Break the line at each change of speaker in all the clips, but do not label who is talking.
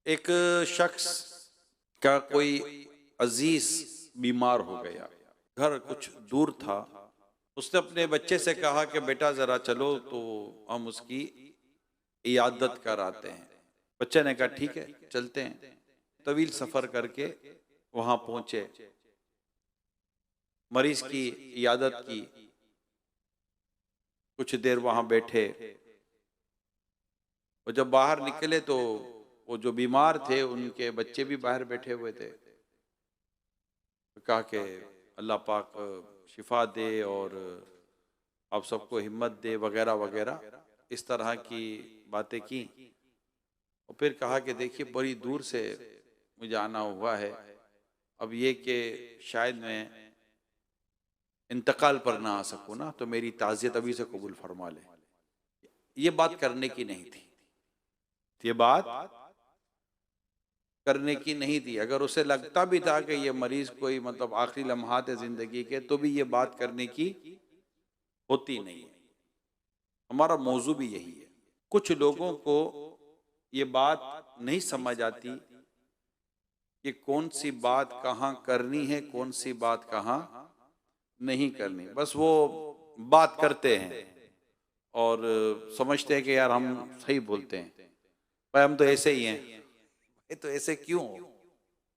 एक शख्स का कोई अजीज बीमार हो गया, घर कुछ दूर था। उसने अपने बच्चे से कहा कि बेटा जरा चलो तो हम उसकी इयादत कराते हैं। बच्चे ने कहा ठीक है चलते हैं। तवील सफर करके वहां पहुंचे, मरीज की इयादत की, कुछ देर वहां बैठे। और जब बाहर निकले तो वो जो बीमार थे उनके बच्चे भी बाहर बैठे हुए थे। कहा कि अल्लाह पाक शिफा दे और आप सबको हिम्मत दे वगैरह वगैरह, इस तरह की बातें की। और फिर कहा कि देखिए बड़ी दूर से मुझे आना हुआ है, अब ये कि शायद मैं इंतकाल पर ना आ सकूं ना, तो मेरी ताज़ियत अभी से कबूल फरमा ले। ये बात करने की नहीं थी, ये बात करने की नहीं थी। अगर उसे लगता भी था कि ये मरीज कोई मतलब आखिरी लम्हात है जिंदगी के, तो भी ये बात करने की होती नहीं है। हमारा मौजू भी यही है। कुछ लोगों को ये बात नहीं समझ आती कि कौन सी बात कहाँ करनी है, कौन सी बात कहाँ नहीं करनी। बस वो बात करते हैं और समझते हैं कि यार हम सही बोलते हैं, भाई हम तो ऐसे ही हैं। ये तो ऐसे क्यों हो?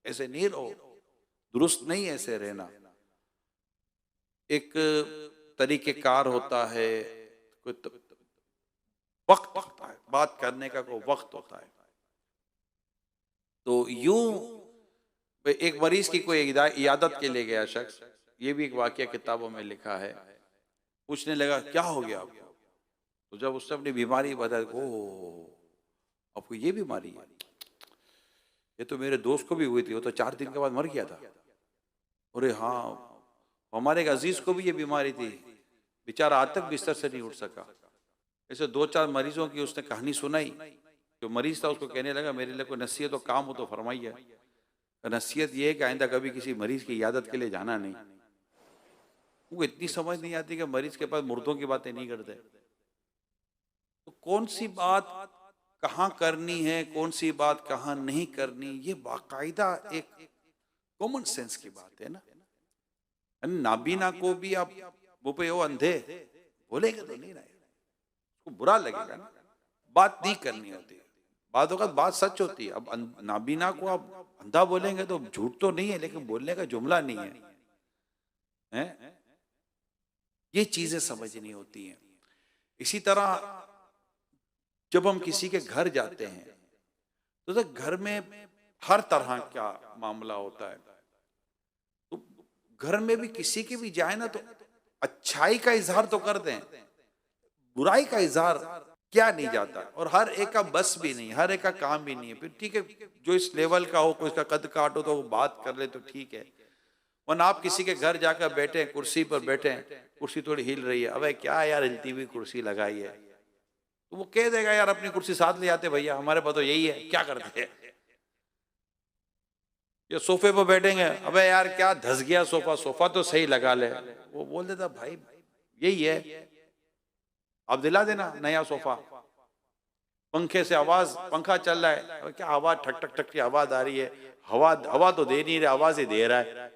ऐसे नहीं रहो, दुरुस्त नहीं ऐसे रहना। एक तरीकेकार होता है, कोई वक्त होता है, बात करने का कोई वक्त होता है। तो यूं एक मरीज की कोई इयादत के लिए गया शख्स, ये भी एक वाकया किताबों में लिखा है। पूछने लगा क्या हो गया आपको? तो जब उसने अपनी बीमारी बताई, ओ आपको ये बीमारी है? ये तो मेरे दोस्त को भी हुई थी, वो तो 4 दिन के बाद मर गया था। अरे हाँ, हमारे एक अजीज को भी ये बीमारी थी, बेचारा आज तक बिस्तर से नहीं उठ सका। ऐसे 2-4 मरीजों की उसने कहानी सुनाई। जो मरीज था उसको कहने लगा मेरे लिए कोई नसीहत तो काम हो तो फरमाइए। नसीहत ये है कि आइंदा कभी किसी मरीज की इयादत के लिए जाना नहीं। वो इतनी समझ नहीं आती कि मरीज के पास मुर्दों की बातें नहीं करते। तो कौन सी बात कहाँ करनी है, कौन सी बात कहाँ नहीं करनी, ये बाकायदा एक कॉमन सेंस की बात है ना। नाबीना को भी आप वो पे वो अंधे बोलेंगे तो नहीं रहे, उसको बुरा लगेगा ना। बात नहीं करनी होती, बात होगा बात सच होती है। अब नाबीना को आप अंधा बोलेंगे तो झूठ तो नहीं है, लेकिन बोलने का जुमला नहीं है, हैं? ये चीजें समझनी होती हैं। इसी तरह जब हम किसी के घर जाते हैं तो घर में हर तरह का मामला होता है। तो घर में भी किसी के भी जाए ना तो अच्छाई का इजहार तो कर दें, बुराई का इजहार क्या नहीं जाता। और हर एक का बस भी नहीं, हर एक का काम भी नहीं है। फिर ठीक है, जो इस लेवल का हो, कोई इसका कद काट हो तो वो बात कर ले तो ठीक है। वरना आप किसी के घर जाकर बैठे, कुर्सी पर बैठे, कुर्सी थोड़ी हिल रही है, अबे क्या यार हिलती हुई कुर्सी लगाई है, तो वो कह देगा यार अपनी कुर्सी साथ ले आते भैया, हमारे पास तो यही है, क्या करते हैं। या सोफे पर बैठेंगे, अबे यार क्या धस गया सोफा, सोफा तो सही लगा ले। वो बोल देता भाई यही है, आप दिला देना नया सोफा। पंखे से आवाज, पंखा चल रहा है, अबे क्या आवाज ठक ठक ठक की आवाज आ रही है, हवा हवा तो दे नहीं रहा, आवाज ही दे रहा है।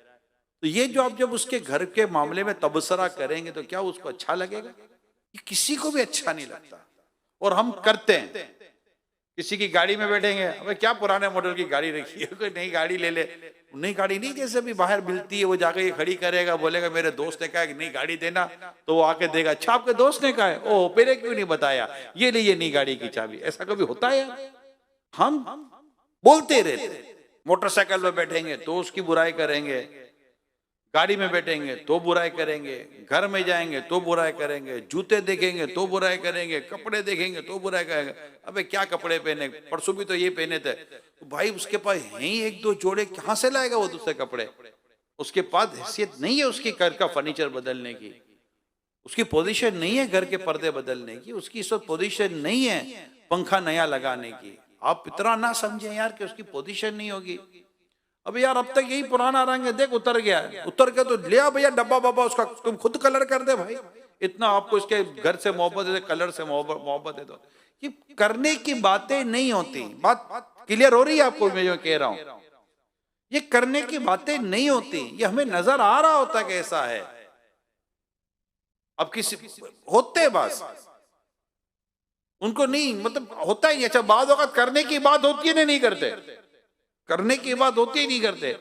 तो ये जो आप जब उसके घर के मामले में तबसरा करेंगे तो क्या उसको अच्छा लगेगा? ये किसी को भी अच्छा नहीं लगता। और हम करते हैं, किसी की गाड़ी में बैठेंगे, अबे क्या पुराने मॉडल की गाड़ी रखी है, कोई नई गाड़ी ले ले। नई गाड़ी नहीं, जैसे भी बाहर मिलती है वो जाकर ये खड़ी करेगा, बोलेगा मेरे दोस्त ने कहा कि नई गाड़ी देना, तो वो आके देगा, अच्छा आपके दोस्त ने कहा है, ओह पहले क्यों नहीं बताया, ये लीजिए नई गाड़ी की चाबी। ऐसा कभी होता है यार? हम बोलते रहते, मोटरसाइकिल में बैठेंगे तो उसकी बुराई करेंगे, गाड़ी में बैठेंगे तो बुराई करेंगे, घर में जाएंगे तो बुराई करेंगे, जूते देखेंगे तो बुराई करेंगे, कपड़े देखेंगे तो बुराई करेंगे। अबे क्या कपड़े पहने, परसों भी तो ये पहने थे। तो भाई उसके पास है ही 1-2 जोड़े, कहां से लाएगा वो दूसरे कपड़े? उसके पास हैसियत नहीं है उसकी घर का फर्नीचर बदलने की, उसकी पोजीशन नहीं है घर के पर्दे बदलने की, उसकी इस वक्त पोजीशन नहीं है पंखा नया लगाने की। आप इतना ना समझे यार कि उसकी पोजीशन नहीं होगी। अब यार अब तक यही पुराना रंग है, देख उतर गया है, उतर के तो ले आ भैया डब्बा बाबा, उसका तुम खुद कलर कर दे भाई, इतना आपको इसके घर से मोहब्बत है, कलर से मोहब्बत है। तो ये करने की बातें नहीं होती। बात क्लियर हो रही है आपको मैं जो कह रहा हूं? ये करने की बातें नहीं होती, ये हमें नजर आ रहा होता कैसा है। अब किसी होते बस उनको नहीं मतलब होता ही नहीं। अच्छा बाद वक्त करने की बात होती है नहीं करते, करने की बात होती ही नहीं करते।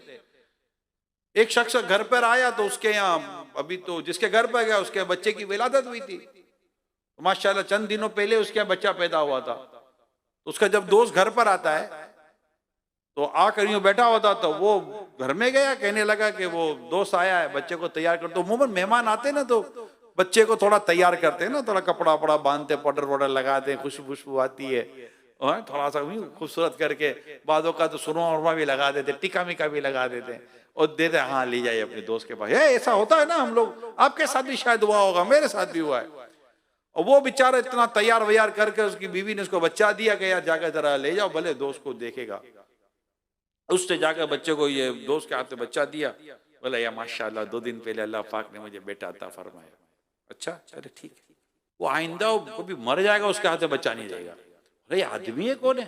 एक शख्स घर पर आया तो उसके यहाँ अभी तो जिसके घर पर गया उसके बच्चे की विलादत हुई थी, माशाल्लाह चंद दिनों पहले उसके बच्चा पैदा हुआ था। तो उसका जब दोस्त घर पर आता है तो आकर यूं बैठा होता तो वो घर में गया, कहने लगा कि वो दोस्त आया है बच्चे को तैयार कर। तो मुंह में मेहमान आते ना तो बच्चे को थोड़ा तैयार करते हैं ना, थोड़ा कपड़ा वपड़ा बांधते, पाउडर वाउडर लगाते हैं, खुशबू खुशबू आती है, और थोड़ा सा खूबसूरत करके बादों का तो सुरमा उरमा भी लगा देते, टिका मिका भी लगा देते और देते, हाँ ले जाइए अपने दोस्त के पास। ऐसा होता है ना हम लोग, आपके साथ भी शायद हुआ होगा, मेरे साथ भी हुआ है। और वो बेचारा इतना तैयार वैयार करके उसकी बीवी ने उसको बच्चा दिया कि यार जाकर जरा ले जाओ, भले दोस्त को देखेगा। उसने जाकर बच्चे को ये दोस्त के हाथ में बच्चा दिया, बोला या माशाल्लाह 2 दिन पहले अल्लाह पाक ने मुझे बेटा अता फरमाया। अच्छा चले ठीक है। वो आइंदा कभी मर जाएगा उसके हाथ में बच्चा नहीं रहेगा। अरे आदमी है कौन है,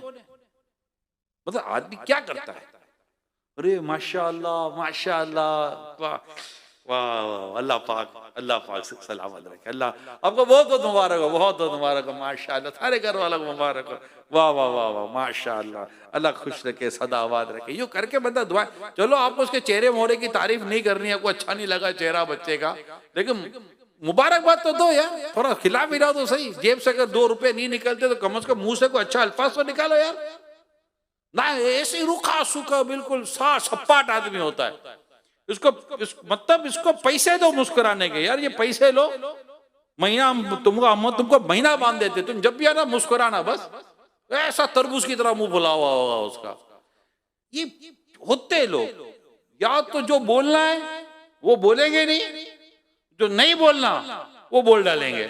मतलब आदमी क्या करता है? अरे माशाल्लाह माशाल्लाह, वाह वाह, अल्लाह पाक से सलामत रखे, अल्लाह आपको बहुत बहुत मुबारक हो, बहुत बहुत मुबारक हो, माशाल्लाह सारे घर वालों को मुबारक हो, वाह वाह वाह वाह माशाल्लाह, अल्लाह खुश रखे, सदाबाद रखे। यूं करके बंदा दुआ। चलो आपको उसके चेहरे मोहरे की तारीफ नहीं करनी है, आपको अच्छा नहीं लगा चेहरा बच्चे का, लेकिन मुबारकबाद तो दो यार, थोड़ा खिला मिला तो सही। जेब से अगर 2 रुपए नहीं निकलते तो कम से कम मुंह से कोई अच्छा अल्फाज तो निकालो यार ना। ऐसे रूखा सूखा बिल्कुल सपाट आदमी होता है। मतलब इसको पैसे दो मुस्कुराने के, यार ये पैसे लो, महीना तुमको महीना बांध देते, तुम जब भी आना मुस्कुराना बस। ऐसा तरबूज की तरह मुंह फुला हुआ होगा उसका। ये होते लोग, या तो जो बोलना है वो बोलेंगे नहीं, जो नहीं बोलना वो बोल डालेंगे,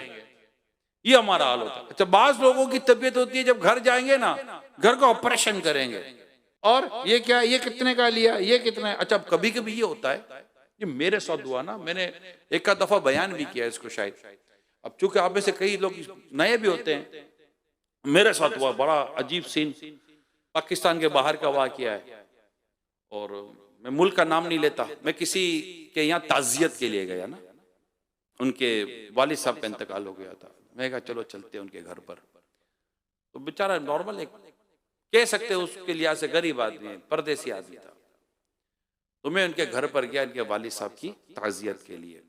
ये हमारा हाल होता है। अच्छा बाज लोगों की तबीयत होती है जब घर जाएंगे ना, घर का ऑपरेशन करेंगे, और ये क्या, ये कितने का लिया, ये कितना है। अच्छा कभी कभी ये होता है, ये मेरे साथ हुआ ना, मैंने एक आध दफा बयान भी किया इसको शायद। अब चूंकि आप में से कई लोग नए भी होते हैं, मेरे साथ हुआ बड़ा अजीब सीन, पाकिस्तान के बाहर का वाकया है। और मैं मुल्क का नाम नहीं लेता, मैं किसी के यहाँ ताजियत के लिए गया ना, उनके वालिद साहब का इंतकाल हो गया था। मैं कहा चलो चलते हैं उनके घर पर। तो बेचारा नॉर्मल एक कह सकते उसके लिहाज से गरीब आदमी, परदेसी आदमी था। तो मैं उनके घर पर गया इनके वालिद साहब की ताजियत के लिए।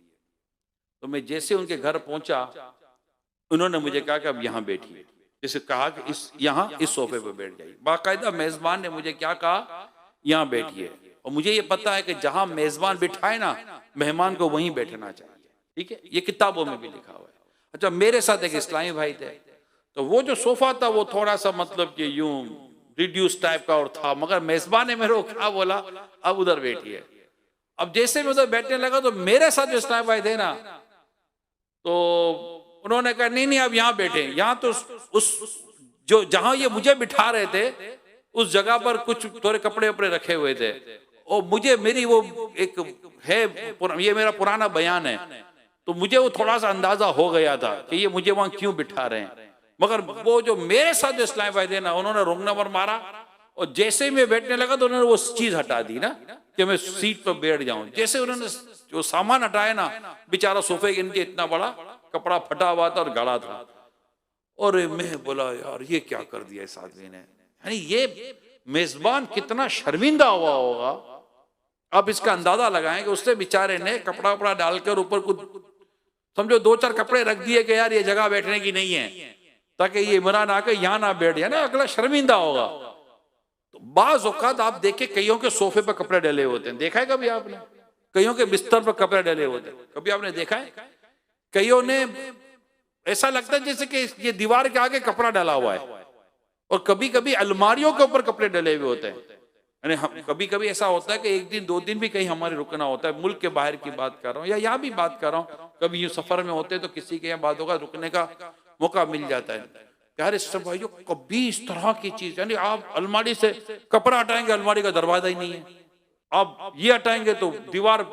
तो मैं जैसे उनके घर पहुंचा, उन्होंने मुझे कहा कि अब यहाँ बैठिए। जैसे कहा कि इस सोफे पर बैठ जाइए। बाकायदा मेजबान ने मुझे क्या कहा, यहाँ बैठिए। और मुझे ये पता है कि जहां मेजबान बिठाए ना, मेहमान को वहीं बैठना चाहिए। ठीक है, ये किताबों में भी लिखा हुआ है। अच्छा मेरे साथ एक इस्लामी भाई थे, तो वो जो सोफा था वो थोड़ा सा मतलब कि यूं रिड्यूस टाइप का और था, मगर मेजबान ने मेरे को क्या बोला, अब उधर बैठिए। अब जैसे मैं उधर बैठने लगा तो मेरे साथ जो इस्लामी भाई थे ना, तो उन्होंने कहा नहीं नहीं अब यहाँ बैठे। यहाँ तो उस जो जहां ये मुझे बिठा रहे थे उस जगह पर कुछ थोड़े कपड़े वपड़े रखे हुए थे, और मुझे मेरी वो एक है, ये मेरा पुराना बयान है, तो मुझे वो थोड़ा सा अंदाजा हो गया था कि ये मुझे वहां क्यों बिठा रहे हैं। मगर वो जो मेरे साथ जो इस्लामी भाई थे ना, उन्होंने रोंग नंबर मारा, और जैसे ही मैं बैठने लगा तो उन्होंने वो चीज हटा दी ना कि मैं सीट पर बैठ जाऊं। जैसे उन्होंने जो सामान हटाया ना, बेचारा सोफे के नीचे इतना बड़ा कपड़ा फटा हुआ था और गड़ा था। और मैं बोला यार ये क्या कर दिया इस आदमी ने, यानी ये मेजबान कितना शर्मिंदा हुआ होगा। अब इसका अंदाजा लगाएं कि उसने बेचारे ने कपड़ा वपड़ा डालकर ऊपर कुछ समझो 2-4 कपड़े रख दिए कि यार ये जगह बैठने की नहीं है, ताकि ये इमरान आकर यहाँ ना बैठ जाए ना, अगला शर्मिंदा होगा। तो बाज औकात आप देखे कईयों के सोफे पर कपड़े डले होते हैं, देखा है कभी आपने? कईयों के बिस्तर पर कपड़े डले होते हैं, कभी आपने देखा है? कईयों ने ऐसा लगता है जैसे कि ये दीवार के आगे कपड़ा डाला हुआ है, और कभी कभी अलमारियों के ऊपर कपड़े डले हुए होते हैं। यानी हम कभी कभी ऐसा होता है कि 1 दिन 2 दिन भी कहीं हमारे रुकना होता है, मुल्क के बाहर की बात कर रहा हूँ या यहाँ भी बात कर रहा हूँ, कभी यूं सफर में होते तो किसी के यहाँ बात होगा, रुकने का मौका मिल जाता है। प्यारे सब भाइयों, कभी इस तरह की चीज, यानी आप अलमारी से कपड़ा हटाएंगे, अलमारी का दरवाजा ही नहीं है, आप ये हटाएंगे तो दीवार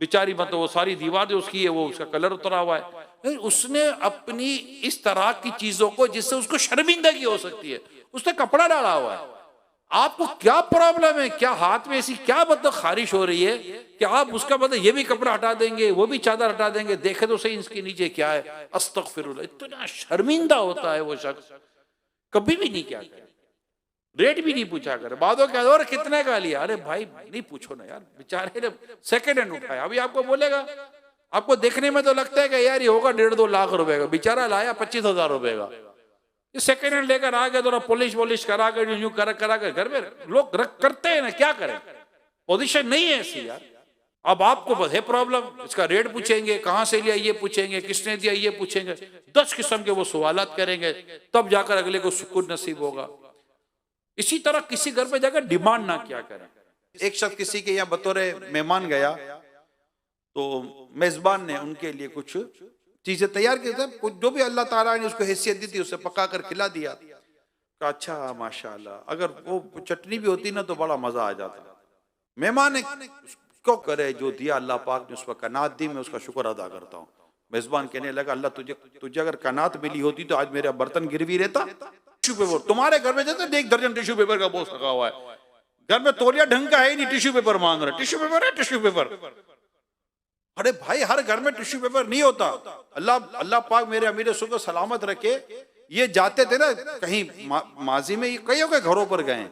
बेचारी, मतलब वो सारी दीवार जो उसकी है वो उसका कलर उतरा हुआ है। उसने अपनी इस तरह की चीजों को जिससे उसको शर्मिंदगी हो सकती है, उसने कपड़ा डाला हुआ है। आपको क्या प्रॉब्लम है? क्या हाथ में ऐसी क्या मतलब खारिश हो रही है कि आप उसका मतलब ये भी कपड़ा हटा देंगे, वो भी चादर हटा देंगे, देखे तो सही इसके नीचे क्या है। अस्तगफिरुल्लाह, इतना शर्मिंदा होता है वो शख्स, कभी भी नहीं क्या करे, रेट भी नहीं पूछा करे। बातों क्या और कितने का लिया, अरे भाई नहीं पूछो ना यार, बेचारे ने सेकेंड हैंड उठाया। अभी आपको बोलेगा, आपको देखने में तो लगता है कि यार ये होगा 1.5-2 लाख रुपए का, बेचारा लाया 25,000 रुपए का। ये सेकेंड हैंड लेकर आ गया, थोड़ा पॉलिश करा कर यूं करा कर घर में लोग रख करते हैं ना, क्या करें, पोजीशन नहीं है ऐसी यार। अब आपको बस है प्रॉब्लम, इसका रेट पूछेंगे, कहां से लिया ये पूछेंगे, किसने दिया ये पूछेंगे, 10 किस्म के वो सवालात करेंगे, तब जाकर अगले को सुकून नसीब होगा। इसी तरह किसी घर पे जाकर डिमांड ना क्या करें। एक शख्स किसी के यहाँ बतौर मेहमान गया, तो मेजबान ने उनके लिए कुछ चीजें तैयार की थी, कुछ जो भी अल्लाह ताला ने उसको हैसियत दी थी उसे पका कर खिला दिया। कहा अच्छा माशाल्लाह, अगर वो चटनी भी होती ना तो बड़ा मजा आ जाता। मेहमान ने क्यों करे, जो दिया अल्लाह पाक ने उस पर कनात दी, मैं उसका शुक्र अदा करता हूँ। मेजबान कहने लगा अल्लाह तुझे अगर कनात मिली होती तो आज मेरा बर्तन गिरवी रहता। टिश्यू पेपर तुम्हारे घर में जैसे 1 दर्जन टिश्यू पेपर का बोझ लगा हुआ है, घर में तौलिया ढंग का है नहीं, टिश्यू पेपर मांग रहे, टिश्यू पेपर है टिश्यू पेपर। अरे भाई हर घर में टिश्यू पेपर नहीं होता। अल्लाह पाक मेरे अमीर सुबह सलामत रखे, ये जाते थे ना कहीं माजी में, कईयों के घरों पर गए,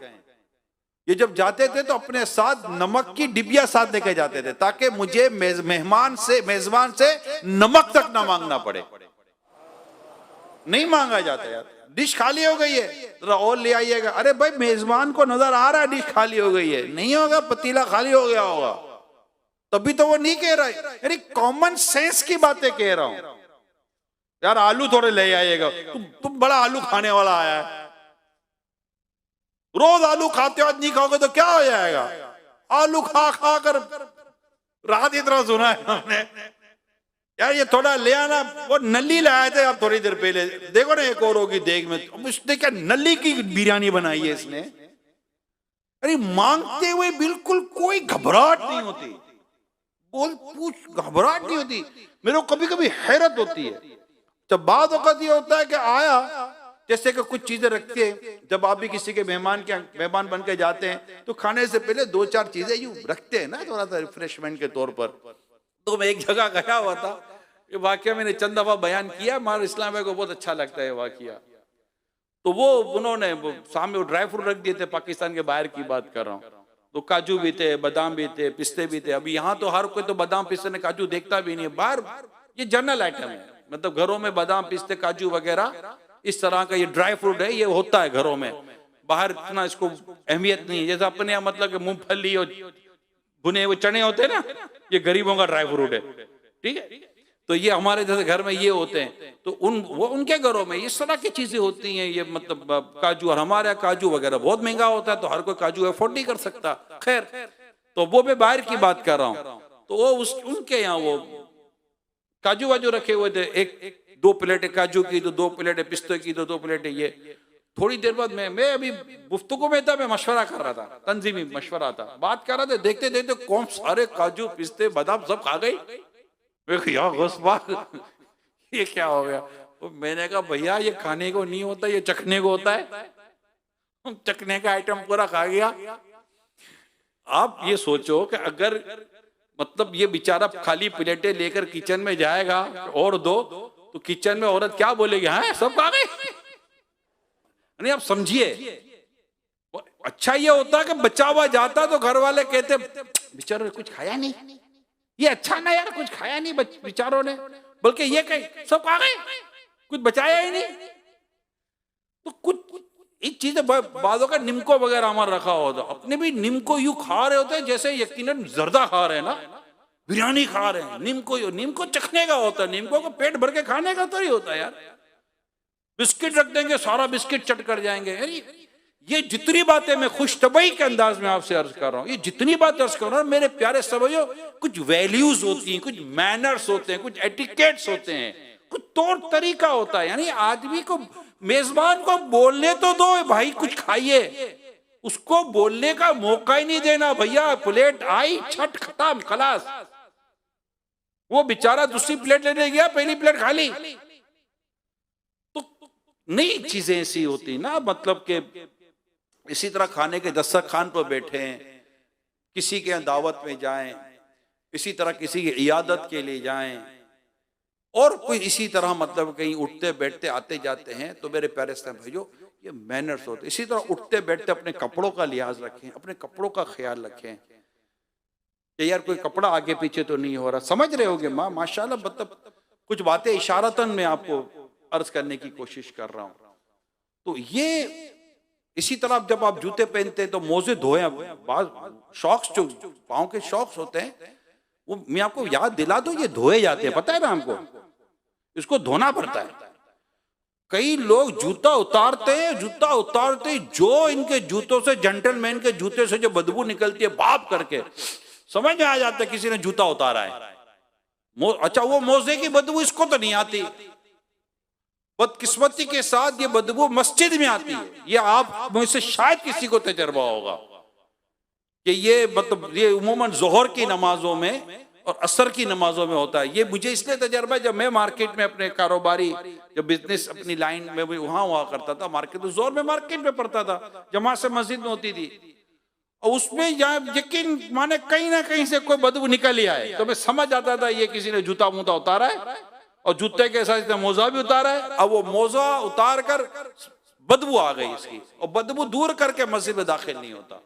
ये जब जाते थे तो अपने साथ नमक की डिबिया साथ लेके जाते थे, ताकि मुझे मेजबान से नमक तक ना मांगना पड़े। नहीं मांगा जाता यार, डिश खाली हो गई है जरा और ले आइएगा। अरे भाई मेजबान को नजर आ रहा है डिश खाली हो गई है, नहीं होगा पतीला खाली हो गया होगा, तभी तो वो नहीं कह रहा है। यानी कॉमन सेंस की बातें कह रहा हूं यार। आलू थोड़े ले आइएगा, तुम बड़ा आलू खाने वाला आया है, रोज आलू खाते हो, आज नहीं खाओगे तो क्या हो जाएगा। आलू खा खा कर रात इतना सुना है हमने यार, ये थोड़ा ले आना। वो नली लाए थे आप थोड़ी देर पहले, देखो ना एक और होगी देख में, उसने क्या नली की बिरयानी बनाई है इसने। अरे मांगते हुए बिल्कुल कोई घबराहट नहीं होती, घबराहट नहीं होती। मेरे को कभी कभी हैरत होती है, जब बाद वक्त ये होता है कि आया, जैसे कि कुछ चीजें रखते हैं, जब आप भी किसी के मेहमान बन के जाते हैं तो खाने से पहले 2-4 चीजें यूं रखते हैं ना, थोड़ा सा रिफ्रेशमेंट के तौर पर। तो मैं एक जगह गया हुआ था, ये वाकया मैंने चंद दफा बयान किया, हमारे इस्लाम भाई को बहुत अच्छा लगता है वाकया। तो वो उन्होंने सामने वो ड्राई फ्रूट रख दिए थे, पाकिस्तान के बाहर की बात कर रहा हूँ, तो काजू भी थे, बादाम भी थे, पिस्ते भी थे। अभी यहाँ तो हर कोई तो बादाम पिस्ते ने काजू देखता भी नहीं है, बाहर ये जनरल आइटम है, मतलब घरों में बादाम पिस्ते काजू वगैरह इस तरह का ये ड्राई फ्रूट है, ये होता है घरों में, बाहर इतना इसको अहमियत नहीं है। जैसे अपने यहाँ मतलब मूंगफली और भुने हुए चने होते हैं ना, ये गरीबों का ड्राई फ्रूट है, ठीक है। तो ये हमारे जैसे घर में ये होते हैं, तो उनके घरों में इस तरह की चीजें होती हैं, ये मतलब काजू। और हमारे यहाँ काजू वगैरह बहुत महंगा होता है, तो हर कोई काजू अफोर्ड नहीं कर सकता। खैर, तो वो मैं बाहर की बात कर रहा हूँ, तो वो उनके यहाँ वो काजू वाजू रखे हुए थे, 1-2 प्लेटें काजू की, तो 2 प्लेटें पिस्ते की, तो 2 प्लेटें ये। थोड़ी देर बाद मैं अभी गुफ्तगू में था, मैं मशवरा कर रहा था, तंजीमी मशवरा था, बात कर रहा था, देखते देखते कौन सारे काजू पिस्ते बादाम सब खा गई। ये क्या हो गया। तो मैंने कहा भैया ये खाने को नहीं होता, ये चखने को होता है, चखने का आइटम पूरा खा गया। आप ये सोचो कि अगर मतलब ये बेचारा खाली प्लेटें लेकर किचन में जाएगा और दो, तो किचन में औरत क्या बोलेगी, हाँ सब खा गए। नहीं आप समझिए, अच्छा ये होता कि बचा हुआ जाता तो घर वाले कहते बेचारों ने कुछ खाया नहीं, ये अच्छा ना यार कुछ खाया नहीं बेचारों ने, बल्कि ये कहे सब खा गए, कुछ बचाया ही नहीं। तो कुछ एक चीज बाजों का निमको वगैरह हमारा रखा होता, अपने भी निमको यूं खा रहे होते हैं जैसे यकीनन जर्दा खा रहे हैं ना, बिरयानी खा रहे हैं। निमको चखने का होता है, निमको को पेट भर के खाने का तो नहीं होता यार। बिस्किट रख देंगे, सारा बिस्किट चट कर जाएंगे। ये जितनी बातें मैं खुश तबई के अंदाज में आपसे अर्ज कर रहा हूँ, ये जितनी बात अर्ज कर रहा हूँ मेरे प्यारे समझो, कुछ वैल्यूज होती हैं, कुछ मैनर्स होते हैं, कुछ एटिकेट्स होते हैं, कुछ तौर तरीका होता है। यानी आदमी को, मेजबान को बोलने तो दो भाई कुछ खाइए, उसको बोलने का मौका ही नहीं देना। भैया प्लेट आई, छट खत्म खलास, वो बेचारा दूसरी प्लेट लेने गया, पहली प्लेट खाली। तो नई चीजें ऐसी होती ना, मतलब कि इसी तरह खाने के दस्तरखान पर बैठे हैं, किसी के यहाँ दावत में जाएं, इसी तरह किसी की इयादत के लिए जाएं, और कोई इसी तरह मतलब कहीं उठते बैठते आते जाते हैं, तो मेरे प्यारे इस्लाम भाइयों ये मैनर्स होते। इसी तरह उठते बैठते अपने कपड़ों का लिहाज रखें, अपने कपड़ों का ख्याल रखें कि यार कोई कपड़ा आगे पीछे तो नहीं हो रहा। समझ रहे होगे माँ, माशाल्लाह, मतलब कुछ बातें इशारतन में आपको अर्ज करने की कोशिश कर रहा हूं। तो ये इसी तरह जब आप जूते पहनते हैं तो मोजे धोए। शॉक्स जो पाँव के शॉक्स होते हैं वो मैं आपको याद दिला दूं, ये धोए जाते हैं, पता है ना हमको, इसको धोना पड़ता है। कई लोग जूता उतारते जो इनके जूतों से, जेंटलमैन के जूते से जो बदबू निकलती है, बाप करके समझ में आ जाता है किसी ने जूता उतारा है। अच्छा, वो मोजे की बदबू इसको तो नहीं आती, बदकिस्मती के साथ ये बदबू मस्जिद में आती है। ये आप में से शायद किसी को तजर्बा होगा कि ये मतलब ये उमूमन जोहर की नमाजों में और असर की नमाजों में होता है। ये मुझे इसलिए तजर्बा, जब मैं मार्केट में अपने कारोबारी जब बिजनेस अपनी लाइन में वहां हुआ करता था, मार्केट तो जोर में मार्केट में पड़ता था, जमात से मस्जिद में होती थी, और उसमें यकीन माने कहीं ना कहीं से कोई बदबू निकल ही आए तो मैं समझ आता था ये किसी ने जूता मूता उतारा है, और जूते के साथ मोजा भी उतारा है। अब वो मोजा उतार कर बदबू आ गई इसकी, और बदबू दूर करके मस्जिद में दाखिल नहीं होता।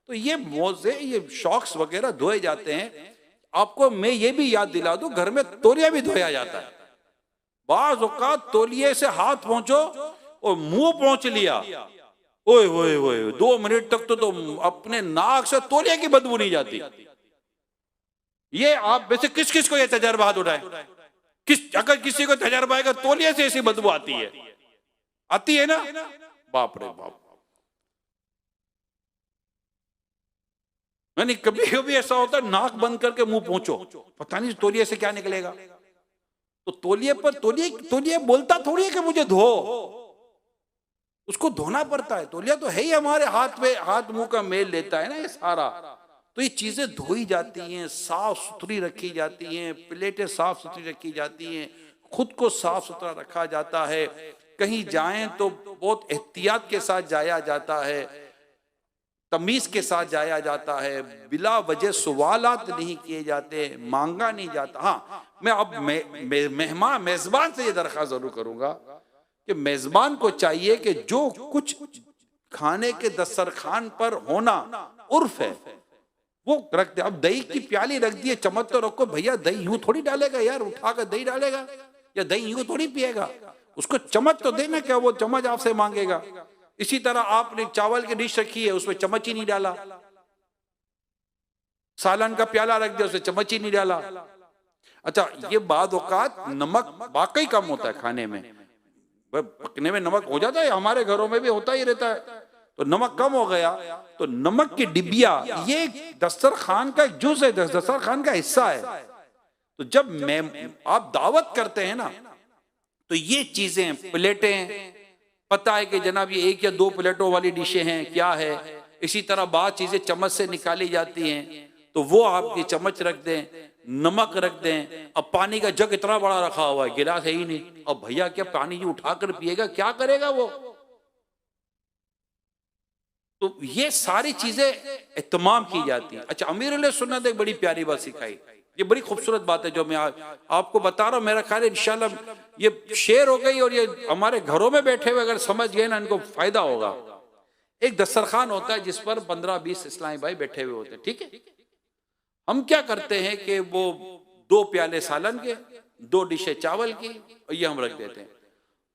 तो ये मोजे, ये शॉक्स वगैरह धोए जाते हैं। आपको मैं ये भी याद दिला दूं, घर में तौलिया भी धोया जाता है। बाज़ औक़ात तौलिए से हाथ पहुंचो और मुंह पहुंच लिया, ओए ओए ओए 2 मिनट तक तो अपने नाक से तौलिया की बदबू नहीं जाती। ये आप वैसे किस किस को ये तजर्बा हाथ उठाए, अगर किसी को तजर्बा है तौलिया से ऐसी बदबू आती है ना, बाप रे बाप। नहीं, कभी कभी ऐसा होता है नाक बंद करके मुंह पहुंचो, पता नहीं तौलिए से क्या निकलेगा। तो तौलिए पर तौलिए बोलता थोड़ी है कि मुझे धो, उसको धोना पड़ता है। तौलिया तो है ही हमारे हाथ में, हाथ मुंह का मेल लेता है ना ये सारा। तो ये चीजें धोई जाती हैं, साफ सुथरी रखी जाती हैं, प्लेटें साफ सुथरी रखी जाती हैं, खुद को साफ सुथरा रखा जाता है। कहीं जाएं तो बहुत एहतियात के साथ जाया जाता है, तमीज के साथ जाया जाता है, बिला वजह सवालात नहीं किए जाते, मांगा नहीं जाता। हाँ, मैं अब मेहमान मेजबान से ये दरख्वास्त जरूर करूंगा कि मेजबान को चाहिए कि जो कुछ खाने के दस्तरखान पर होना उर्फ है वो रख दे। अब दही की प्याली रख दी है, चम्मच तो रखो भैया, दही यूं थोड़ी डालेगा यार, उठाकर दही डालेगा, या दही यूं थोड़ी पिएगा, उसको चम्मच तो देना, क्या वो चम्मच आपसे मांगेगा। इसी तरह आपने चावल की डिश रखी है, उसमें चम्मच ही नहीं डाला, सालन का प्याला रख दिया, उसमें चम्मच ही नहीं डाला। अच्छा, ये बाद औकात नमक वाकई कम होता है खाने में, पकने में नमक हो जाता है, हमारे घरों में भी होता ही रहता है। तो नमक कम हो गया तो नमक की डिबिया, ये दस्तरखान का एक जुज है, दस्तरखान का हिस्सा है। तो जब आप दावत करते हैं ना, तो ये चीजें, प्लेटें, पता है कि जनाब ये 1 या 2 प्लेटों वाली डिशें हैं, क्या है। इसी तरह बात चीजें चम्मच से निकाली जाती हैं, तो वो आपकी चम्मच रख दें, नमक रख दें। अब पानी का जग इतना बड़ा रखा हुआ है, गिलास है ही नहीं, अब भैया क्या पानी उठाकर पिएगा, क्या करेगा वो। तो ये सारी चीजें एहतमाम की जाती हैं। अच्छा, अमीरुल सुन्नत एक बड़ी प्यारी बात सिखाई, ये बड़ी खूबसूरत बात है जो मैं आपको बता रहा हूँ। मेरा ख्याल है इंशाल्लाह ये शेयर हो गई और ये हमारे घरों में बैठे हुए अगर समझ गए ना, इनको फायदा होगा। एक दस्तरखान होता है जिस पर 15-20 इस्लामी भाई बैठे हुए होते हैं, ठीक है। हम क्या करते हैं कि वो 2 प्याले सालन के, 2 डिशे चावल की, और ये हम रख देते हैं।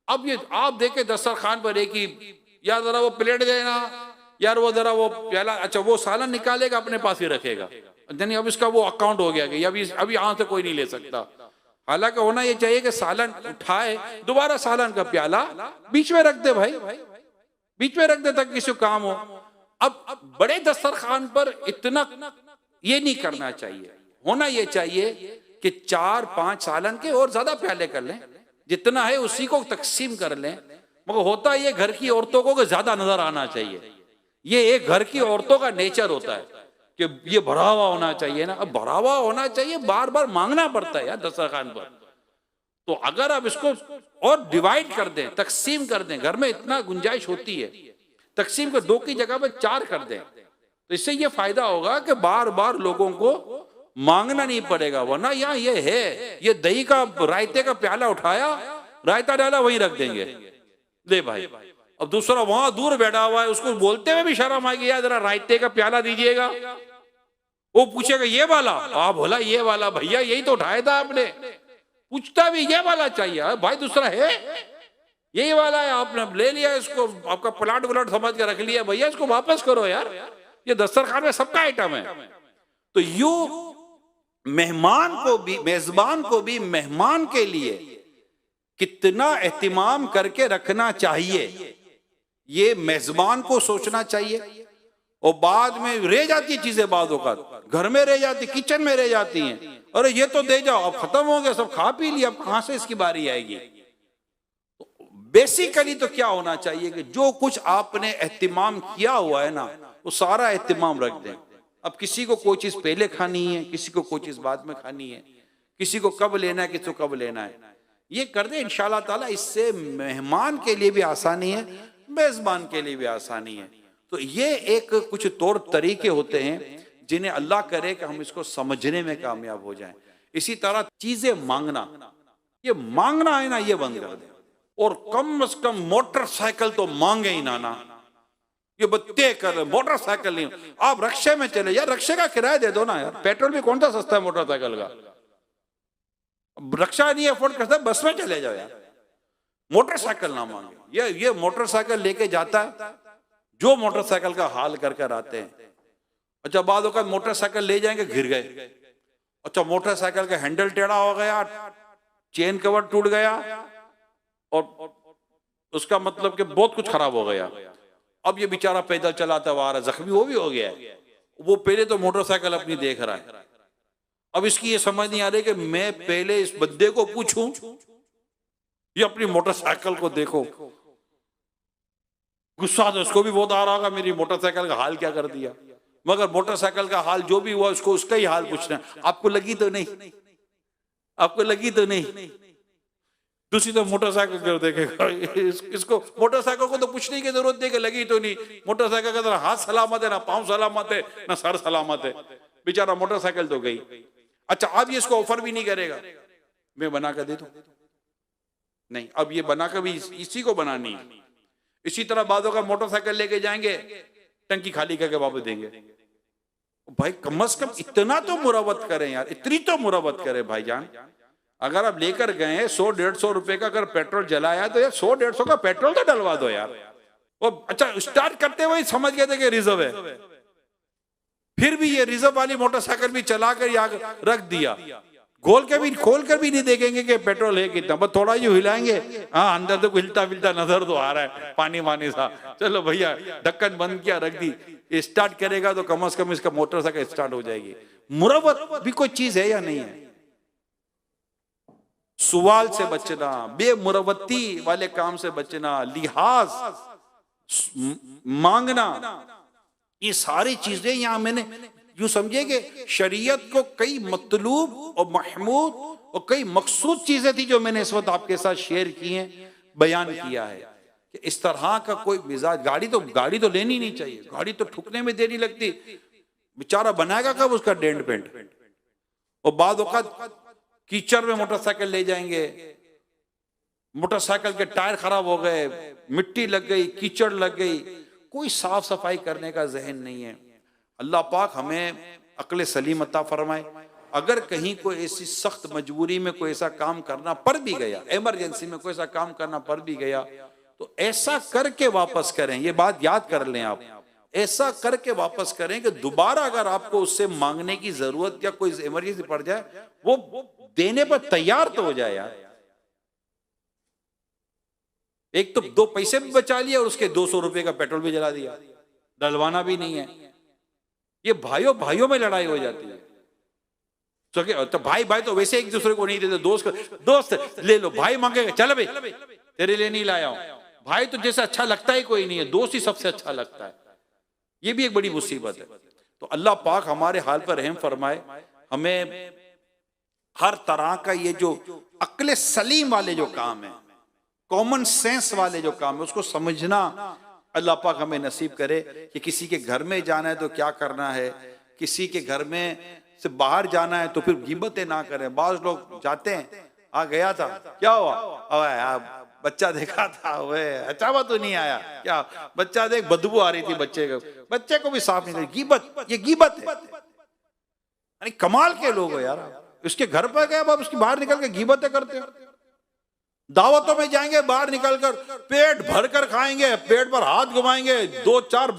अब ये आप देखे दस्तरखान पर एक ही, यार जरा वो प्लेट देना, यार वो जरा वो प्याला, अच्छा वो सालन निकालेगा अपने पास ही रखेगा, नहीं अब इसका वो अकाउंट हो गया कि अभी यहाँ से कोई नहीं ले सकता। हालांकि होना ये चाहिए कि सालन उठाए, दोबारा सालन का प्याला बीच में रख दे भाई, बीच में रख दे ताकि किसी काम हो। अब बड़े दस्तरखान पर इतना ये नहीं करना चाहिए, होना ये चाहिए कि 4-5 सालन के और ज्यादा प्याले कर लें, जितना है उसी को तकसीम कर लें। मगर होता ये घर की औरतों को ज्यादा नजर आना चाहिए, ये एक घर की औरतों का नेचर होता है कि ये भरा हुआ होना चाहिए ना। अब भरा हुआ होना चाहिए, बार बार मांगना पड़ता है यार दस्तरखान पर। तो अगर आप इसको और डिवाइड कर दें, तकसीम कर दें, घर में इतना गुंजाइश होती है, तकसीम को 2 की जगह पे 4 कर दें, तो इससे ये फायदा होगा कि बार बार लोगों को मांगना नहीं पड़ेगा। वरना यहाँ ये है, ये दही का रायते का प्याला उठाया, रायता डाला, वहीं रख देंगे, ले भाई। अब दूसरा वहां दूर बैठा हुआ है, उसको बोलते हुए भी शर्म आएगी, यार जरा रायते का प्याला दीजिएगा। वो पूछेगा ये वाला, आप बोला ये वाला, भैया यही तो उठाया था आपने। पूछता भी ये वाला चाहिए, भाई दूसरा है, यही वाला है, आपने ले लिया इसको, आपका प्लाट व्लाट समझ के रख लिया, भैया इसको वापस करो यार, ये दस्तरखान में सबका आइटम है। तो यूं मेहमान को भी, मेजबान को भी मेहमान के लिए कितना एहतिमाम करके रखना चाहिए, ये मेजबान को सोचना चाहिए। और बाद में रह जाती चीजें, बाद औक़ात घर में रह जाती, किचन में रह जाती हैं, अरे ये तो दे जाओ, अब खत्म हो गया, सब खा पी लिया, अब कहां से इसकी बारी आएगी। तो बेसिकली तो क्या होना चाहिए कि जो कुछ आपने एहतिमाम किया हुआ है ना, वो सारा एहतिमाम रख दें। अब किसी को कोई चीज पहले खानी है, किसी को कोई चीज बाद में खानी है, किसी को कब लेना है, किसी को कब लेना है, ये कर दे इंशाअल्लाह ताला। इससे मेहमान के लिए भी आसानी है, मेजबान के लिए भी आसानी है। तो ये एक कुछ तौर तरीके होते हैं जिन्हें अल्लाह करे कि हम इसको समझने में कामयाब हो जाएं। इसी तरह चीजें मांगना, ये मांगना है ना, ये बंद कर दे। और कम से कम मोटरसाइकिल तो मांगे ही ना, ये बत्ते कर, मोटरसाइकिल नहीं। आप रक्शे में चले यार, रक्शे का किराया दे दो ना यार, पेट्रोल भी कौन सा सस्ता है मोटरसाइकिल का। रक्षा नहीं अफोर्ड करता, बस में चले जाओ यार, मोटरसाइकिल ना मांगे। ये मोटरसाइकिल लेके जाता है, जो मोटरसाइकिल का हाल कर कर आते हैं। अच्छा बाद वक्त मोटरसाइकिल ले जाएंगे, गिर गए, अच्छा मोटरसाइकिल का हैंडल टेढ़ा हो गया, चेन कवर टूट गया, और उसका मतलब कि बहुत कुछ खराब हो गया। अब ये बेचारा पैदल चलाता हुआ आ रहा, जख्मी वो भी हो गया है। वो पहले तो मोटरसाइकिल अपनी देख रहा है, अब इसकी ये समझ नहीं आ रही कि मैं पहले इस बंदे को पूछूं, ये अपनी मोटरसाइकिल को देखो। गुस्सा तो उसको भी बहुत आ रहा होगा, मेरी मोटरसाइकिल का हाल क्या कर दिया। मगर मोटरसाइकिल का हाल जो भी हुआ, उसको उसका ही हाल पूछना है, आपको लगी तो नहीं, आपको लगी तो नहीं। दूसरी तो मोटरसाइकिल देखेगा, इसको मोटरसाइकिल को तो पूछने की जरूरत नहीं कि लगी तो नहीं। मोटरसाइकिल का तो हाथ सलामत है, ना पांव सलामत है, ना सर सलामत है, बेचारा मोटरसाइकिल तो गई। अच्छा अब ये इसको ऑफर भी नहीं करेगा, मैं बना कर दे दूं, नहीं, अब ये बनाकर भी इसी को बनानी है। इसी तरह बादों का मोटरसाइकिल लेके जाएंगे, टंकी खाली करके वापस देंगे। भाई कम से कम इतना तो मुरवत करें यार, इतनी तो मुरवत करें भाईजान। अगर आप लेकर गए 100-150 रुपए का अगर पेट्रोल जलाया, तो यार 100-150 का पेट्रोल तो डलवा दो यार। और अच्छा स्टार्ट करते हुए समझ गए थे कि रिजर्व है, फिर भी ये रिजर्व वाली मोटरसाइकिल भी चला कर रख दिया, खोल कर भी नहीं देखेंगे कि पेट्रोल है कितना, बस थोड़ा ही हिलाएंगे, हाँ अंदर तो हिलता विलता नजर तो आ रहा है, पानी वानी सा, चलो भैया ढक्कन बंद किया, रख दी। स्टार्ट करेगा तो कम से कम इसका मोटरसाइकिल स्टार्ट हो जाएगी। मुरवत भी कोई चीज है या नहीं है? सवाल से बचना, बेमुरवती वाले काम से बचना, लिहाज मांगना, ये सारी चीजें यहां मैंने यूं समझे कि शरीयत को कई मतलूब और महमूद और कई मकसूद चीजें थी जो मैंने इस वक्त आपके साथ शेयर की हैं, बयान किया है कि इस तरह का कोई मिजाज। गाड़ी तो लेनी नहीं चाहिए, गाड़ी तो ठुकने में देरी लगती, बेचारा बनाएगा कब उसका डेंट पेंट। और बाद वक़्त कीचड़ में मोटरसाइकिल ले जाएंगे, मोटरसाइकिल के टायर खराब हो गए, मिट्टी लग गई, कीचड़ लग गई, कोई साफ सफाई करने का जहन नहीं है। अल्लाह पाक हमें अक्ल सलीम अता फरमाए। अगर कहीं कोई ऐसी सख्त मजबूरी में कोई ऐसा काम करना पड़ भी गया, इमरजेंसी में कोई ऐसा काम करना पड़ भी गया, तो ऐसा करके वापस करें। ये बात याद कर लें आप, ऐसा करके वापस करें कि दोबारा अगर आपको उससे मांगने की जरूरत या कोई इमरजेंसी पड़ जाए, वो देने पर तैयार तो हो जाए यार। एक तो 2 पैसे भी बचा लिए और उसके 200 रुपए का पेट्रोल भी जला दिया, डलवाना भी नहीं है। ये भाइयों में लड़ाई हो जाती है। तो भाई तो वैसे एक दूसरे को नहीं देते, दोस्त ले लो, भाई मांगेगा, चल भाई तेरे लिए नहीं लाया हूं। भाई तो जैसे अच्छा लगता ही कोई नहीं है, दोस्त ही सबसे अच्छा लगता है। ये भी एक बड़ी मुसीबत है। तो अल्लाह पाक हमारे हाल पर रहम फरमाए, हमें हर तरह का ये जो अक्ल सलीम वाले जो काम है, कॉमन सेंस वाले जो काम है, उसको समझना अल्लाह पाक हमें नसीब करे कि किसी के घर में जाना है तो क्या करना है, किसी के घर में से बाहर जाना है तो फिर गिबतें ना करें। बाज लोग जाते हैं, गया था, क्या हुआ, बच्चा देखा था, वे अच्छा वो तो नहीं आया, क्या बच्चा देख बदबू आ रही थी बच्चे को भी साफ नहीं करी। गिबत, ये गिबत है। यानी कमाल के लोग हो यार, उसके घर पर गए अब उसकी बाहर निकल के गिबतें करते हो। दावतों में जाएंगे, बाहर निकलकर पेट भर कर खाएंगे, पेट पर हाथ घुमाएंगे, 2-4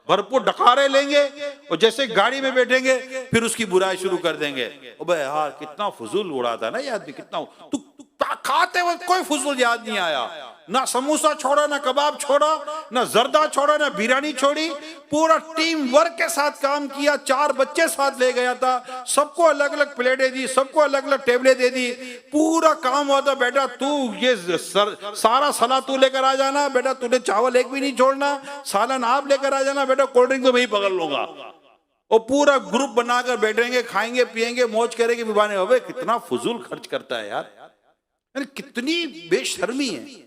भरपूर डकारे लेंगे और जैसे गाड़ी में बैठेंगे फिर उसकी बुराई शुरू कर देंगे। अबे यार कितना फजूल उड़ाता ना याद भी, कितना तू खाते वक्त कोई फजूल याद नहीं आया, ना समोसा छोड़ा, ना कबाब छोड़ा, ना जर्दा छोड़ा, ना बिरयानी छोड़ी। पूरा टीम वर्क के साथ काम किया, 4 बच्चे साथ ले गया था, सबको अलग अलग प्लेटें दी, सबको अलग अलग टेबलें दे दी, पूरा काम हुआ था। बेटा तू ये सारा सलाद तू लेकर आ जाना, बेटा तूने चावल एक भी नहीं छोड़ना, सालन आप लेकर आ जाना, बेटा कोल्ड ड्रिंक तो मैं ही पकड़ लूंगा। और पूरा ग्रुप बनाकर बैठेंगे, खाएंगे पिएंगे, मौज करेंगे, बिबाने। अबे कितना फजूल खर्च करता है यार, कितनी बेशर्मी है।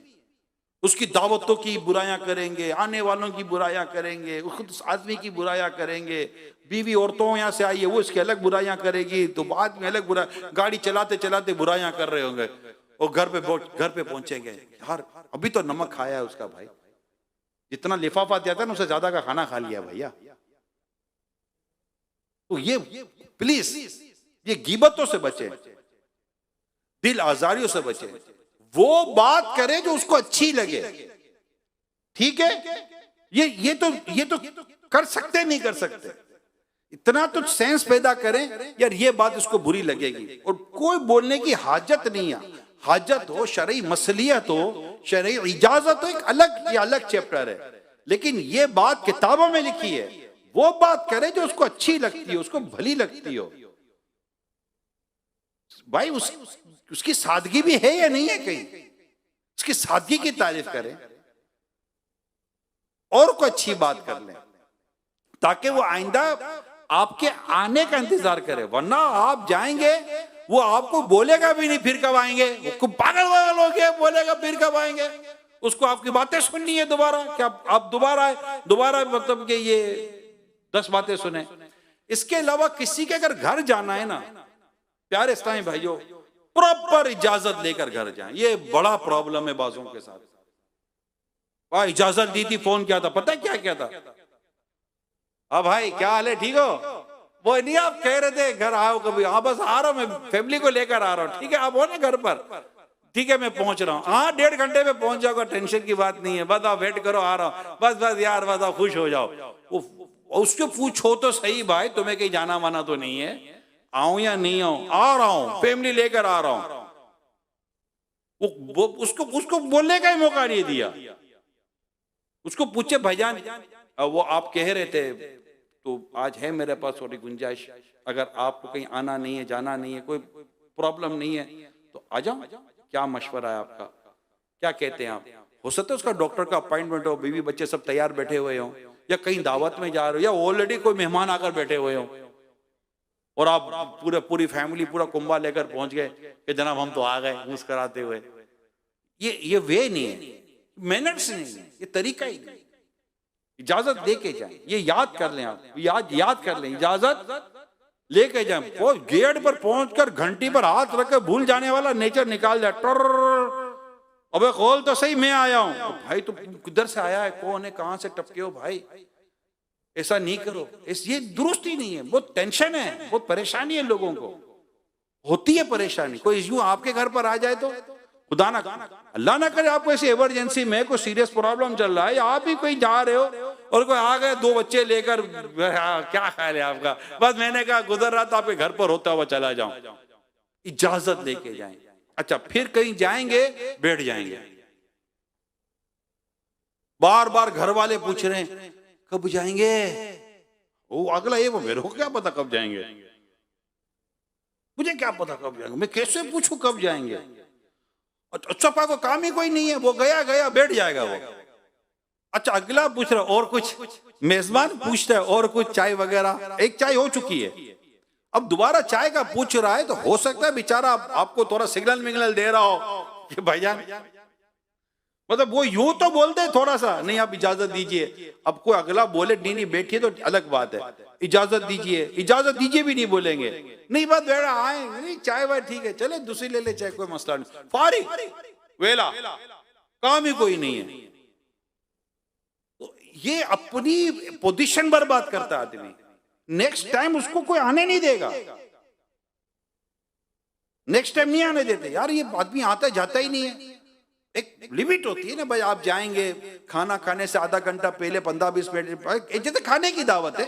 उसकी दावतों की बुराइयां करेंगे, आने वालों की बुराइयां करेंगे, खुद आदमी की बुराइयां करेंगे, बीवी औरतों यहाँ से आई है वो इसकी अलग बुराइयां करेगी, तो बाद में अलग बुरा, गाड़ी चलाते चलाते बुराइयां कर रहे होंगे और घर पे पहुंचेंगे, यार अभी तो नमक खाया है उसका भाई, जितना लिफाफा दिया था ना उससे ज्यादा का खाना खा लिया भैया। तो ये प्लीज ये गीबतों से बचे, दिल आजारियों से बचे, वो बात करे जो उसको अच्छी लगे, ठीक है। ये तो कर सकते नहीं कर सकते, इतना तो सेंस पैदा करें यार ये बात उसको बुरी लगेगी। और कोई बोलने की हाजत नहीं है, हाजत हो, शरई मसलियत हो, शरई इजाजत हो, ये अलग चैप्टर है। लेकिन ये बात किताबों में लिखी है, वो बात करे जो उसको अच्छी लगती हो, उसको भली लगती हो। भाई उसकी सादगी भी है या नहीं है, कहीं उसकी सादगी की तारीफ करें और कोई अच्छी बात कर लें, ताकि वो आइंदा आपके आने का इंतजार करे। वरना आप जाएंगे, वो आपको बोलेगा भी नहीं फिर कब आएंगे, वो पागल वागल हो गया, बोलेगा फिर कब आएंगे, उसको आपकी बातें सुननी है दोबारा, क्या आप दोबारा मतलब कि ये 10 बातें सुने। इसके अलावा किसी के अगर घर जाना है ना, प्यारे इस्लामी भाइयों, प्रॉपर इजाजत लेकर घर जाएं। ये बड़ा प्रॉब्लम है बाजों के साथ। भाई इजाजत दी थी, फोन किया था, पता है क्या था, हाँ भाई क्या हाल है, ठीक हो, वो नहीं आप कह रहे थे घर आओ कभी, हाँ बस आ रहा हूं, मैं फैमिली को लेकर आ रहा हूँ, ठीक है आप हो ना घर पर, ठीक है मैं पहुंच रहा हूँ, हाँ 1.5 घंटे में पहुंच जाओगे, टेंशन की बात नहीं है, बस आप वेट करो, आ रहा हूँ, बस यार बस आप खुश हो जाओ। उसको पूछो तो सही भाई तुम्हें कहीं जाना माना तो नहीं है, आऊं या नहीं आऊं, आ रहा हूं, फैमिली लेकर आ रहा हूं। वो उसको बोलने का ही मौका नहीं दिया। उसको पूछे भाईजान वो आप कह रहे थे तो आज है मेरे पास थोड़ी गुंजाइश, अगर आपको कहीं आना नहीं है, जाना नहीं है, कोई प्रॉब्लम नहीं है तो आ जाओ, क्या मशवरा है आपका, क्या कहते हैं आप। हो सकता है उसका डॉक्टर का अपॉइंटमेंट हो, बीवी बच्चे सब तैयार बैठे हुए हो, या कहीं दावत में जा रहे हो, या ऑलरेडी कोई मेहमान आकर बैठे हुए हो और आप पूरी फैमिली पूरा कुंभा लेकर पहुंच गए कि जनाब हम तो आ गए मुस्कुराते हुए। ये वे नहीं है, मैनर्स नहीं है, ये तरीका ही नहीं। इजाजत दे के जाए, ये याद कर लें आप, याद कर लें, इजाजत लेके जाए। वो गेट पर पहुंचकर घंटी पर हाथ रखकर भूल जाने वाला नेचर निकाल जाए, टर अबे खोल तो सही, मैं आया हूं। भाई तो किधर से आया है, कौन है, कहां से टपके हो भाई, ऐसा नहीं करो, ये दुरुस्त ही नहीं है। बहुत टेंशन है, बहुत परेशानी है, लोगों को होती है परेशानी। कोई यूं आपके घर पर आ जाए तो खुदा ना अल्लाह ना करे आपको ऐसी इमरजेंसी में कोई सीरियस प्रॉब्लम चल रहा है, या आप भी कहीं जा रहे हो और कोई आ गए 2 बच्चे लेकर, क्या ख्याल है आपका, बस मैंने कहा गुजर रहा था आपके घर पर होता हुआ चला जाऊं। इजाजत लेके जाएं। अच्छा फिर कहीं जाएंगे बैठ जाएंगे, बार बार घर वाले पूछ रहे हैं कब जाएंगे, वो अगला ये वो मेरे को क्या पता कब जाएंगे, मुझे क्या पता कब जाएंगे, मैं कैसे पूछूं कब जाएंगे। अच्छा को काम ही कोई नहीं है, वो गया बैठ जाएगा वो। अच्छा अगला पूछ रहा और कुछ, मेजबान पूछता है और कुछ, चाय वगैरह, एक चाय हो चुकी है, अब दोबारा चाय का पूछ रहा है, तो हो सकता है बेचारा आपको थोड़ा सिग्नल मिग्नल दे रहा हो कि भाईजान, मतलब वो यूं तो बोलते हैं थोड़ा सा, नहीं आप इजाजत दीजिए, अब कोई अगला बोले नहीं नहीं बैठिए तो अलग बात है, इजाजत दीजिए भी नहीं बोलेंगे, नहीं बात बेड़ा आए, नहीं चाय वाय ठीक है, चले दूसरी ले ले चाय, कोई मसला नहीं, फारिग वेला, काम ही कोई नहीं है। तो ये अपनी पोजीशन बर्बाद करता आदमी, नेक्स्ट टाइम उसको कोई आने नहीं देगा, नेक्स्ट टाइम नहीं आने देते। यार ये आदमी आता जाता ही नहीं है, एक लिमिट होती है ना भाई, आप जाएंगे खाना खाने से आधा घंटा पहले 15-20 मिनट, जैसे खाने की दावत है,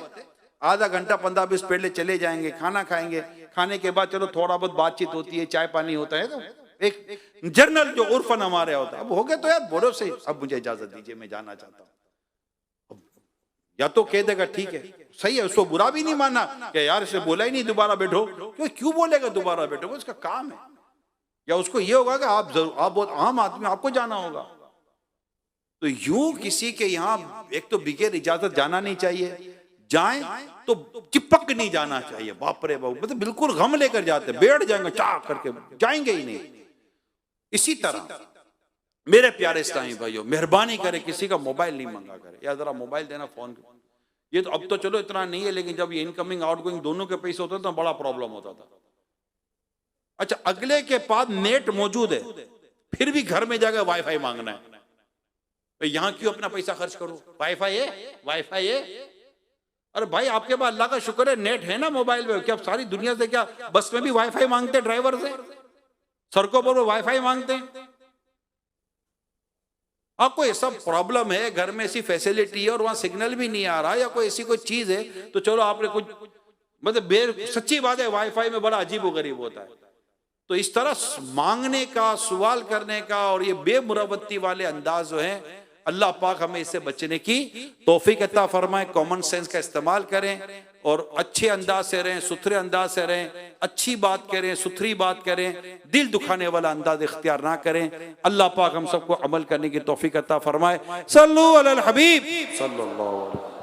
आधा घंटा 15-20 पहले चले जाएंगे, खाना खाएंगे, खाने के बाद चलो थोड़ा बहुत बातचीत होती है, चाय पानी होता है, तो एक जर्नल जो उर्फन हमारे होता है, अब हो गया तो यार बोलो सही, अब मुझे इजाजत दीजिए मैं जाना चाहता हूँ, या तो कह देगा ठीक है सही है, उसको बुरा भी नहीं माना कि यार इसे बोला ही नहीं दोबारा बैठो, क्यों बोलेगा दोबारा बैठो, वो उसका काम है, या उसको ये होगा कि आप बहुत आम आदमी, आपको जाना होगा। तो यूं किसी के यहाँ एक तो बगैर इजाजत जाना नहीं चाहिए, जाएं तो चिपक नहीं जाना चाहिए, बाप रे बाप, मतलब बिल्कुल गम लेकर जाते, बैठ जाएंगे चाह करके, जाएंगे ही नहीं। इसी तरह मेरे प्यारे इस्लामी भाइयों, मेहरबानी करे किसी का मोबाइल नहीं मंगा करे, या जरा मोबाइल देना फोन, ये तो अब तो चलो इतना नहीं है, लेकिन जब ये इनकमिंग आउटगोइंग दोनों के पैसे होते तो बड़ा प्रॉब्लम होता था। अच्छा अगले के पास नेट मौजूद है, फिर भी घर में जाकर वाईफाई मांगना है, तो यहां क्यों अपना पैसा खर्च करो, वाईफाई है, अरे भाई आपके पास अल्लाह का शुक्र है नेट है ना मोबाइल में, क्या सारी दुनिया से क्या बस में भी वाईफाई मांगते, ड्राइवर से सड़कों पर वो वाईफाई मांगते हैं। आपको ऐसा प्रॉब्लम है घर में, ऐसी फैसिलिटी है और वहां सिग्नल भी नहीं आ रहा, या कोई ऐसी कोई चीज है, तो चलो आपने कुछ, मतलब सच्ची बात है वाईफाई में बड़ा अजीब गरीब होता है। तो इस तरह मांगने का, सवाल करने का और ये बेमुरवत्ती वाले अंदाज जो है, अल्लाह पाक हमें इससे बचने की तौफीक अता फरमाए, कॉमन सेंस का इस्तेमाल करें और अच्छे अंदाज से रहें, सुथरे अंदाज से रहें, अच्छी बात करें, सुथरी बात करें, दिल दुखाने वाला अंदाज इख्तियार ना करें। अल्लाह पाक हम सबको अमल करने की तौफीक अता फरमाए। सल्लु अलल हबीब सल्लल्लाहु अलैहि वसल्लम।